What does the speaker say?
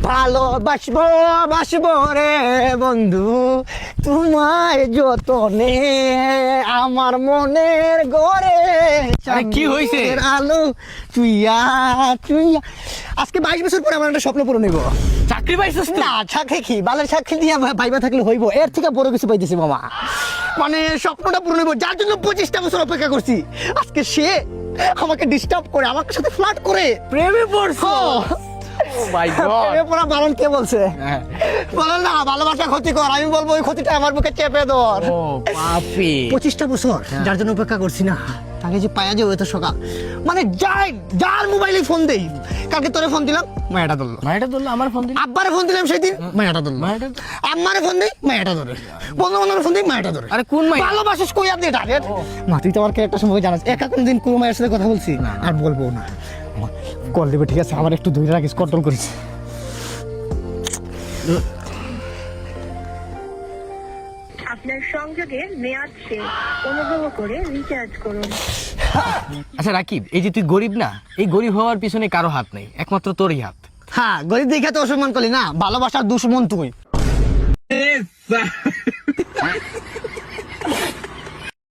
ভালোবাসবো বাসবো রে বন্ধু তোমায় যতনে আমার মনের গড়ে। আরে কি হইছে? আলো তুইয়া তুইয়া আজকে 22 বছর পরে আমার একটা স্বপ্ন পূরণ হইব। চাকরি পাইছিস তুই? না চাকরি কি বালের চাকরি দিয়ে ভাইবা থাকলে হইব, এর থেকে বড় কিছু পাইতেছি মামা। মানে স্বপ্নটা পূরণ হইব, যার জন্য 25টা বছর অপেক্ষা করছি। আজকে সে আমাকে ডিস্টার্ব করে, আমার সাথে ফ্লার্ট করে। প্রেমে পড়ছো? ও মাই গড। প্রেমে পড়া বারণ কে বলছে? হ্যাঁ। বলো না ভালোবাসা ক্ষতিকর, আমি বলবো ওই ক্ষতিটা আমার বুকে চেপে ধর। ও পাপি। 25টা বছর যার জন্য অপেক্ষা করছি না, তাকে যে পায়া যাবে তো সকাল। মানে যার মোবাইলে ফোন দেই, কালকে তোরে ফোন দিলাম মায়াটা ধরলো, মায়েরটা ধরলো, আমার ফোন দিল। আব্বারে ফোন দিলাম সেদিন মায়াটা ধরলো, মায়েরটা আম্মারে ফোন দিই মায়াটা ধরে, বন্ধু বান্ধবের ফোন দিই মায়াটা ধরে। আরে কোন মাই? ভালোবাসিস কই আপনি টার্গেট? মা তুই তো আমার ক্যারেক্টার সম্পর্কে জানাস, একা কোনদিন কোনো মায়ের সাথে কথা বলছি আর বলবো না। কল দেবে ঠিক আছে, আমার একটু ধরে রাখিস, কন্ট্রোল করিস। আপনার সংযোগের মেয়াদ শেষ, অনুগ্রহ করে রিচার্জ করুন। আচ্ছা রাকিব, এই যে তুই গরিব না, এই গরিব হওয়ার পিছনে কারো হাত নেই, একমাত্র তোরই হাত। হ্যাঁ গরিব দেখে তো অসম্মান করলি না, ভালোবাসার দুশ্মন তুই।